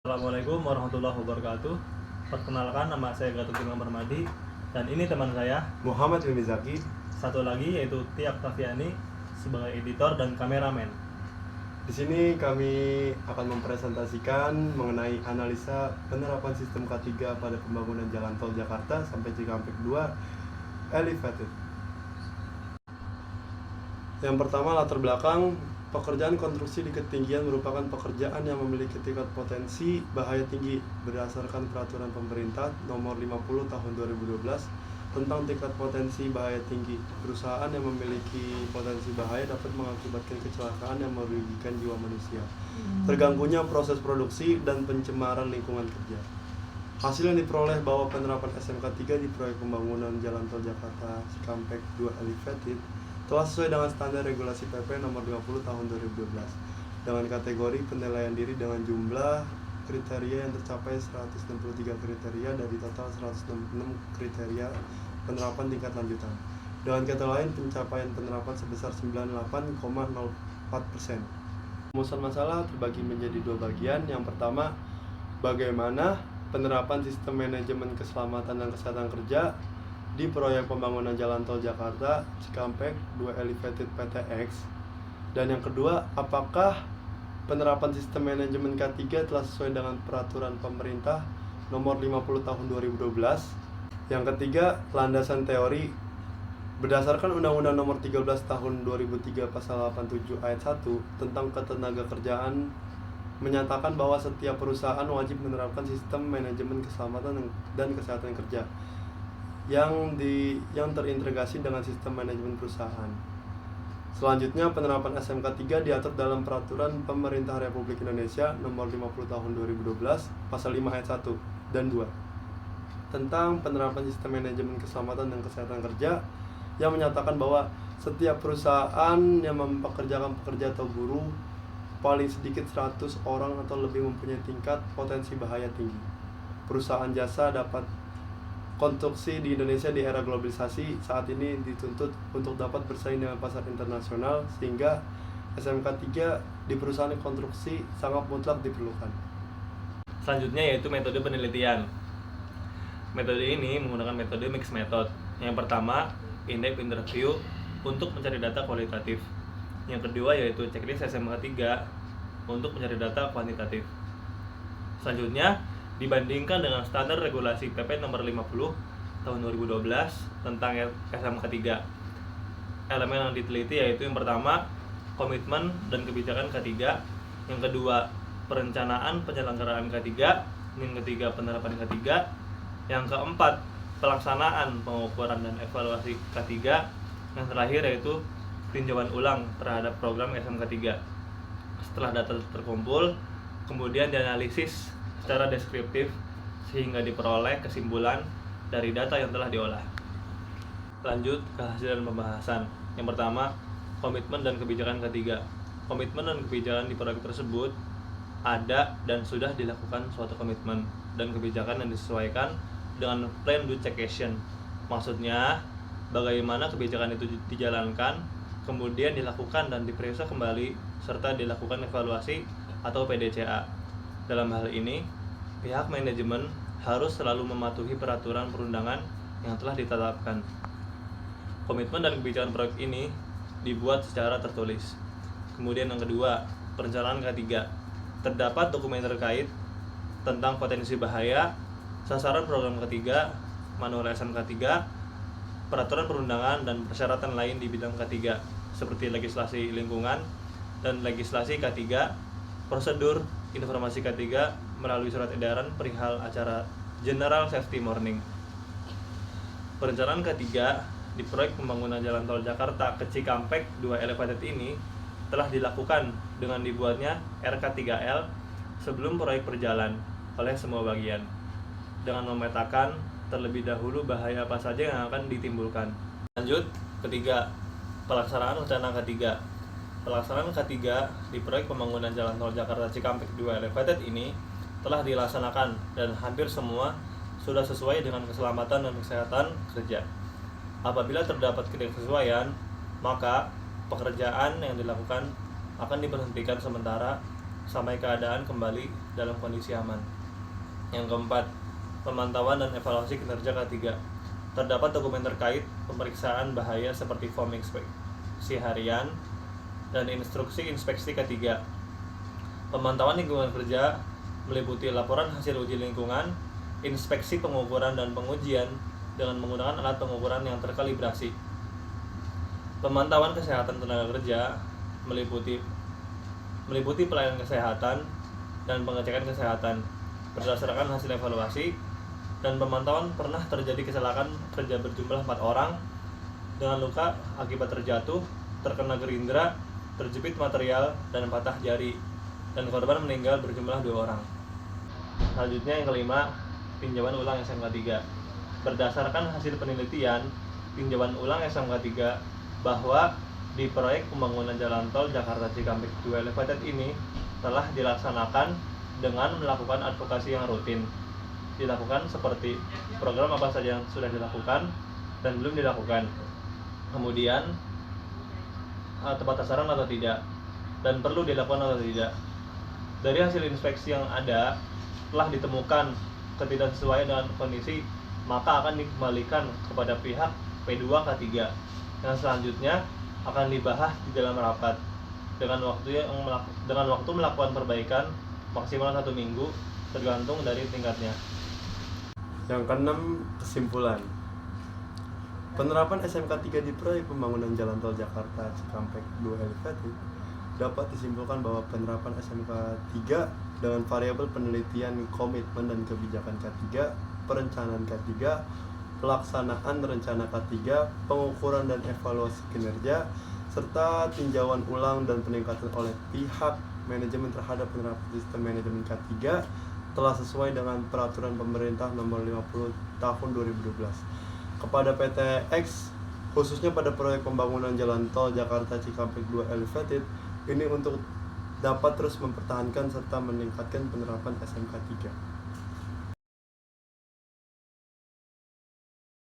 Assalamualaikum warahmatullahi wabarakatuh. Perkenalkan, nama saya Gatot Imam Permadi dan ini teman saya Muhammad Mimizaki. satu lagi yaitu Tia Octaviani sebagai editor dan kameramen. Di sini kami akan mempresentasikan mengenai analisa penerapan sistem K3 pada pembangunan jalan tol Jakarta sampai Cikampek 2 Elevated. Yang pertama, latar belakang. Pekerjaan konstruksi di ketinggian merupakan pekerjaan yang memiliki tingkat potensi bahaya tinggi berdasarkan peraturan pemerintah nomor 50 tahun 2012 tentang tingkat potensi bahaya tinggi. Perusahaan yang memiliki potensi bahaya dapat mengakibatkan kecelakaan yang merugikan jiwa manusia, terganggunya proses produksi, dan pencemaran lingkungan kerja. Hasil yang diperoleh bahwa penerapan SMK 3 di proyek pembangunan Jalan Tol Jakarta Cikampek 2 Elevated telah sesuai dengan standar regulasi PP nomor 50 tahun 2012 dengan kategori penilaian diri dengan jumlah kriteria yang tercapai 163 kriteria dari total 166 kriteria penerapan tingkat lanjutan. Dengan kata lain, pencapaian penerapan sebesar 98,04%. Rumusan masalah terbagi menjadi dua bagian. Yang pertama, bagaimana penerapan sistem manajemen keselamatan dan kesehatan kerja di proyek pembangunan Jalan Tol Jakarta Cikampek 2 Elevated PTX. Dan yang kedua, apakah penerapan sistem manajemen K3 telah sesuai dengan peraturan pemerintah nomor 50 tahun 2012. Yang ketiga, landasan teori. Berdasarkan Undang-Undang nomor 13 tahun 2003 pasal 87 ayat 1 tentang ketenagakerjaan menyatakan bahwa setiap perusahaan wajib menerapkan sistem manajemen keselamatan dan kesehatan kerja yang terintegrasi dengan sistem manajemen perusahaan. Selanjutnya, penerapan SMK 3 diatur dalam Peraturan Pemerintah Republik Indonesia Nomor 50 Tahun 2012 Pasal 5 ayat 1 dan 2 tentang penerapan sistem manajemen keselamatan dan kesehatan kerja yang menyatakan bahwa setiap perusahaan yang mempekerjakan pekerja atau buruh paling sedikit 100 orang atau lebih mempunyai tingkat potensi bahaya tinggi. Perusahaan jasa dapat konstruksi di Indonesia di era globalisasi saat ini dituntut untuk dapat bersaing dengan pasar internasional, sehingga SMK 3 di perusahaan konstruksi sangat mutlak diperlukan. Selanjutnya yaitu metode penelitian. Metode ini menggunakan metode mixed method. Yang pertama, in-depth interview untuk mencari data kualitatif. Yang kedua yaitu checklist SMK 3 untuk mencari data kuantitatif. Selanjutnya, dibandingkan dengan standar regulasi PP nomor 50 tahun 2012 tentang SMK 3. Elemen yang diteliti yaitu yang pertama, komitmen dan kebijakan K3, yang kedua, perencanaan penyelenggaraan K3, yang ketiga, penerapan K3, yang keempat, pelaksanaan pengukuran dan evaluasi K3, yang terakhir yaitu tinjauan ulang terhadap program SMK 3. Setelah data terkumpul, kemudian dianalisis secara deskriptif sehingga diperoleh kesimpulan dari data yang telah diolah. Lanjut ke hasil dan pembahasan. Yang pertama, komitmen dan kebijakan K3. Komitmen dan kebijakan di proyek tersebut ada dan sudah dilakukan suatu komitmen dan kebijakan yang disesuaikan dengan plan do check action. Maksudnya, bagaimana kebijakan itu dijalankan, kemudian dilakukan dan diperiksa kembali, serta dilakukan evaluasi atau PDCA. Dalam hal ini, pihak manajemen harus selalu mematuhi peraturan perundangan yang telah ditetapkan. Komitmen dan kebijakan proyek ini dibuat secara tertulis. Kemudian yang kedua, perencanaan K3. Terdapat dokumen terkait tentang potensi bahaya, sasaran program K3, manual SMK 3, peraturan perundangan dan persyaratan lain di bidang K3 seperti legislasi lingkungan dan legislasi K3, prosedur informasi K3 melalui surat edaran perihal acara General Safety Morning. Perencanaan K3 di proyek pembangunan Jalan Tol Jakarta ke Cikampek 2 Elevated ini telah dilakukan dengan dibuatnya RK3L sebelum proyek berjalan oleh semua bagian, dengan memetakan terlebih dahulu bahaya apa saja yang akan ditimbulkan. Lanjut, ketiga, pelaksanaan rencana K3. Pelaksanaan K3 di proyek pembangunan Jalan Tol Jakarta Cikampek 2 Elevated ini telah dilaksanakan dan hampir semua sudah sesuai dengan keselamatan dan kesehatan kerja. Apabila terdapat ketidaksesuaian, maka pekerjaan yang dilakukan akan diberhentikan sementara sampai keadaan kembali dalam kondisi aman. Yang keempat, pemantauan dan evaluasi kinerja K3. Terdapat dokumen terkait pemeriksaan bahaya seperti form inspeksi harian dan instruksi inspeksi K3. Pemantauan lingkungan kerja meliputi laporan hasil uji lingkungan, inspeksi pengukuran dan pengujian dengan menggunakan alat pengukuran yang terkalibrasi. Pemantauan kesehatan tenaga kerja meliputi pelayanan kesehatan dan pengecekan kesehatan berdasarkan hasil evaluasi. Dan pemantauan pernah terjadi kecelakaan kerja berjumlah 4 orang dengan luka akibat terjatuh, terkena gerindra, terjepit material, dan patah jari, dan korban meninggal berjumlah 2 orang. Selanjutnya yang kelima, tinjauan ulang SMK 3. Berdasarkan hasil penelitian tinjauan ulang SMK 3 bahwa di proyek pembangunan jalan tol Jakarta Cikampek 2 Elevated ini telah dilaksanakan dengan melakukan advokasi yang rutin. Dilakukan seperti program apa saja yang sudah dilakukan dan belum dilakukan, kemudian tepat sasaran atau tidak, dan perlu dilakukan atau tidak. Dari hasil inspeksi yang ada telah ditemukan ketidaksesuaian dengan kondisi, maka akan dikembalikan kepada pihak P2 K3 yang selanjutnya akan dibahas di dalam rapat dengan waktu melakukan perbaikan maksimal 1 minggu tergantung dari tingkatnya. Yang keenam, kesimpulan. Penerapan SMK 3 di proyek pembangunan jalan tol Jakarta Cikampek 2 Elevated dapat disimpulkan bahwa penerapan SMK 3 dengan variabel penelitian, komitmen dan kebijakan K3, perencanaan K3, pelaksanaan rencana K3, pengukuran dan evaluasi kinerja, serta tinjauan ulang dan peningkatan oleh pihak manajemen terhadap penerapan sistem manajemen K3 telah sesuai dengan peraturan pemerintah nomor 50 tahun 2012. Kepada PT X, khususnya pada proyek pembangunan jalan tol Jakarta Cikampek 2 Elevated, ini untuk dapat terus mempertahankan serta meningkatkan penerapan SMK 3.